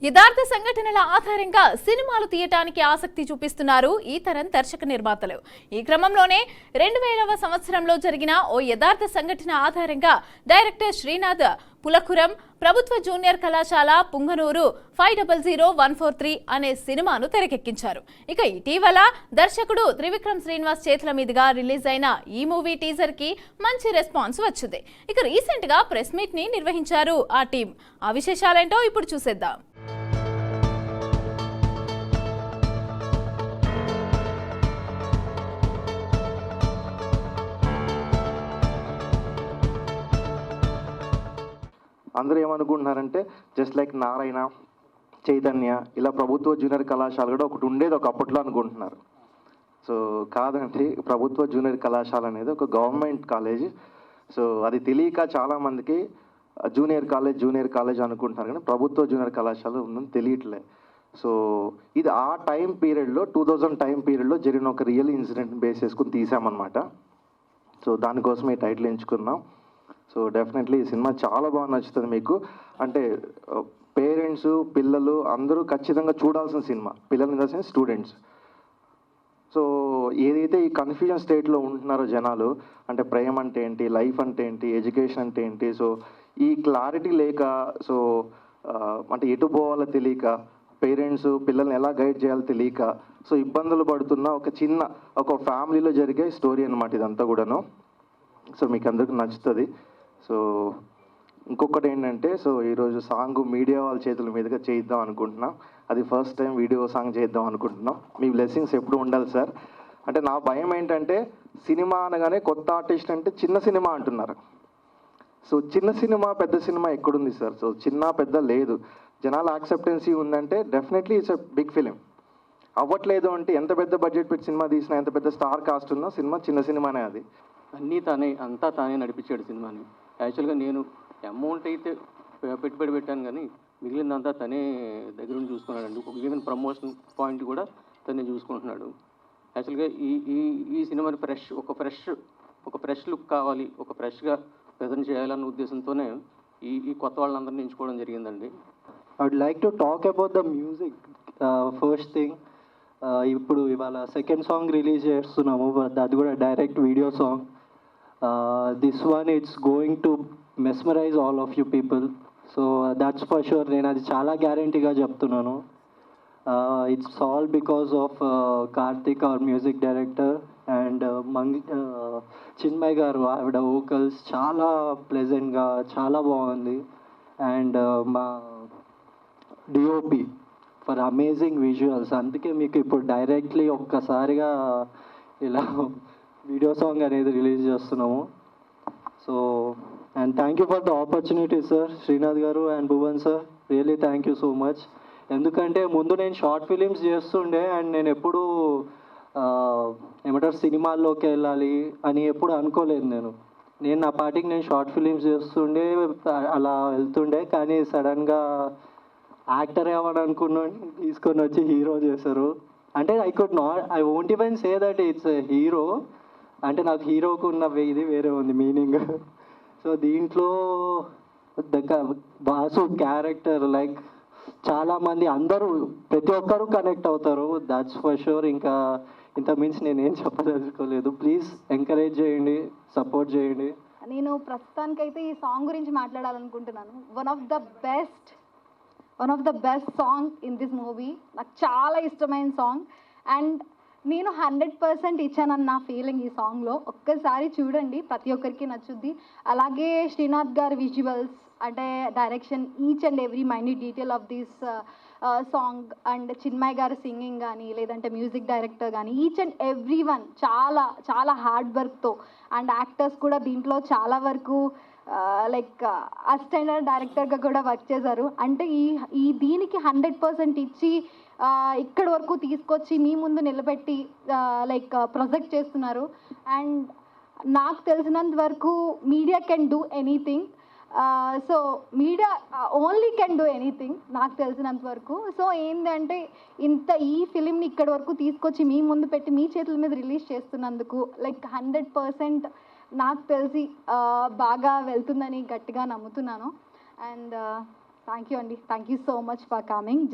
యథార్థ సంఘటనల ఆధారంగా సినిమాలు తీయటానికి ఆసక్తి చూపిస్తున్నారు ఈ తరం దర్శక నిర్మాతలు. ఈ క్రమంలోనే 2000వ సంవత్సరంలో జరిగిన ఓ యథార్థ సంఘటన ఆధారంగా డైరెక్టర్ శ్రీనాథ్ పులకురం ప్రభుత్వ జూనియర్ కళాశాల పుంగనూరు 500143 అనే సినిమాను తెరకెక్కించారు. ఇక ఇటీవల దర్శకుడు త్రివిక్రమ్ శ్రీనివాస్ చేతుల మీదుగా రిలీజ్ అయిన ఈ మూవీ టీజర్ కి మంచి రెస్పాన్స్ వచ్చింది. ఇక రీసెంట్ గా ప్రెస్ మీట్ ని నిర్వహించారు ఆ టీం. ఆ విశేషాలేంటో ఇప్పుడు చూసేద్దాం. అందరూ ఏమనుకుంటున్నారంటే జస్ట్ లైక్ నారాయణ, చైతన్య ఇలా ప్రభుత్వ జూనియర్ కళాశాల కూడా ఒకటి ఉండేది ఒక అప్పట్లో అనుకుంటున్నారు. సో కాదండి, ప్రభుత్వ జూనియర్ కళాశాల అనేది ఒక గవర్నమెంట్ కాలేజ్. సో అది తెలియక చాలామందికి జూనియర్ కాలేజ్ అనుకుంటున్నారు, కానీ ప్రభుత్వ జూనియర్ కళాశాల ఉందని తెలియట్లే. సో ఇది ఆ టైం పీరియడ్లో 2000 టైం పీరియడ్లో జరిగిన ఒక రియల్ ఇన్సిడెంట్ బేస్ చేసుకుని తీసామన్నమాట. సో దానికోసం ఈ టైటిల్ ఎంచుకున్నాం. సో డెఫినెట్లీ ఈ సినిమా చాలా బాగా నచ్చుతుంది మీకు. అంటే పేరెంట్స్, పిల్లలు అందరూ ఖచ్చితంగా చూడాల్సిన సినిమా. పిల్లలు in the sense students. So ఏదైతే ఈ కన్ఫ్యూజన్ స్టేట్లో ఉంటున్నారో జనాలు, అంటే ప్రేమ అంటే ఏంటి, లైఫ్ అంటే ఏంటి, ఎడ్యుకేషన్ అంటే ఏంటి, సో ఈ క్లారిటీ లేక, సో అంటే ఎటు పోవాలో తెలియక, పేరెంట్స్ పిల్లల్ని ఎలా గైడ్ చేయాలో తెలియక, సో ఇబ్బందులు పడుతున్న ఒక ఫ్యామిలీలో జరిగే స్టోరీ అనమాట ఇదంతా కూడాను. సో మీకు అందరికీ నచ్చుతుంది. సో ఇంకొకటి ఏంటంటే, సో ఈరోజు సాంగ్ మీడియా వాళ్ళ చేతుల మీదుగా చేద్దాం అనుకుంటున్నాం. అది ఫస్ట్ టైం వీడియో సాంగ్ చేద్దాం అనుకుంటున్నాం. మీ బ్లెస్సింగ్స్ ఎప్పుడు ఉండాలి సార్. అంటే నా భయం ఏంటంటే, సినిమా అనగానే కొత్త ఆర్టిస్ట్ అంటే చిన్న సినిమా అంటున్నారు. సో చిన్న సినిమా పెద్ద సినిమా ఎక్కడుంది సార్? సో చిన్న పెద్ద లేదు. జనాల యాక్సెప్టెన్సీ ఉందంటే definitely it's a big film. అవ్వట్లేదు అంటే ఎంత పెద్ద బడ్జెట్ పెట్టి సినిమా తీసినా, ఎంత పెద్ద స్టార్ కాస్ట్ ఉన్నా సినిమా చిన్న సినిమానే. అది అంతా తానే నడిపించాడు సినిమాని. యాక్చువల్గా నేను అమౌంట్ అయితే పెట్టుబడి పెట్టాను, కానీ మిగిలిందంతా తనే దగ్గరుండి చూసుకున్నాడండి. ఈవెన్ ప్రమోషన్ పాయింట్ కూడా తనే చూసుకుంటున్నాడు. యాక్చువల్గా ఈ సినిమాని ఒక ఫ్రెష్ లుక్ కావాలి, ఒక ఫ్రెష్గా ప్రజెంట్ చేయాలన్న ఉద్దేశంతోనే ఈ కొత్త వాళ్ళందరినీ ఎంచుకోవడం జరిగిందండి. I would like to talk about the music. First thing, ఇప్పుడు ఇవాళ సెకండ్ సాంగ్ రిలీజ్ చేస్తున్నాము, అది కూడా direct video song. This one it's going to mesmerise all of you people. So that's for sure. నేను అది చాలా గ్యారంటీగా చెప్తున్నాను. It's all because of Karthik, our music director, and Chinmay garu, ఆవిడ వోకల్స్ చాలా ప్లెజెంట్గా చాలా బాగుంది. అండ్ మా డిఓపి ఫర్ అమేజింగ్ విజువల్స్. అందుకే మీకు ఇప్పుడు డైరెక్ట్లీ ఒక్కసారిగా ఇలా వీడియో సాంగ్ అనేది రిలీజ్ చేస్తున్నాము. So and thank you for the opportunity sir, Srinath గారు and Bhuvan sir. Really thank you so much. ఎందుకంటే ముందు నేను షార్ట్ ఫిలిమ్స్ చేస్తుండే, అండ్ నేను ఎప్పుడూ ఏమంటారు సినిమాల్లోకి వెళ్ళాలి అని ఎప్పుడు అనుకోలేదు. నేను నా పార్టీకి నేను షార్ట్ ఫిలిమ్స్ చేస్తుండే, అలా వెళ్తుండే. కానీ సడన్గా యాక్టర్ ఏమని అనుకున్నాను, తీసుకొని వచ్చి హీరో చేశారు. అంటే I won't even say that it's hero. అంటే నాకు హీరోకు ఉన్న ఇది వేరే ఉంది మీనింగ్. సో దీంట్లో బాసు క్యారెక్టర్ లైక్ చాలామంది అందరూ ప్రతి ఒక్కరూ కనెక్ట్ అవుతారు. That's for sure. ఇంకా ఇంత మించి నేనేం చెప్పదలుచుకోలేదు. ప్లీజ్ ఎంకరేజ్ చేయండి, సపోర్ట్ చేయండి. నేను ప్రస్తుతానికైతే ఈ సాంగ్ గురించి మాట్లాడాలనుకుంటున్నాను. One of the best song in this movie. నాకు చాలా ఇష్టమైన సాంగ్, అండ్ నేను 100% ఇచ్చానన్న నా ఫీలింగ్ ఈ సాంగ్లో. ఒక్కసారి చూడండి, ప్రతి ఒక్కరికి నచ్చుద్ది. అలాగే శ్రీనాథ్ గారి విజువల్స్, అంటే direction, each and every minute detail of this song, and Chinmay గారు సింగింగ్ కానీ, లేదంటే మ్యూజిక్ డైరెక్టర్ కానీ, ఈచ్ అండ్ ఎవ్రీ వన్ చాలా చాలా హార్డ్ వర్క్తో, అండ్ యాక్టర్స్ కూడా దీంట్లో చాలా వరకు లైక్ అసిస్టెంట్ డైరెక్టర్గా కూడా వర్క్ చేశారు. అంటే దీనికి 100% ఇచ్చి ఇక్కడి వరకు తీసుకొచ్చి మీ ముందు నిలబెట్టి లైక్ ప్రొజెక్ట్ చేస్తున్నారు. అండ్ నాకు తెలిసినంత వరకు media can do anything. So media only can do anything నాకు తెలిసినంత వరకు. సో ఏంటంటే ఈ ఫిలింని ఇక్కడి వరకు తీసుకొచ్చి మీ ముందు పెట్టి మీ చేతుల మీద రిలీజ్ చేస్తున్నందుకు లైక్ 100% నాకు తెలిసి బాగా వెళ్తుందని గట్టిగా నమ్ముతున్నాను. అండ్ థ్యాంక్ యూ అండి, thank you so much for coming.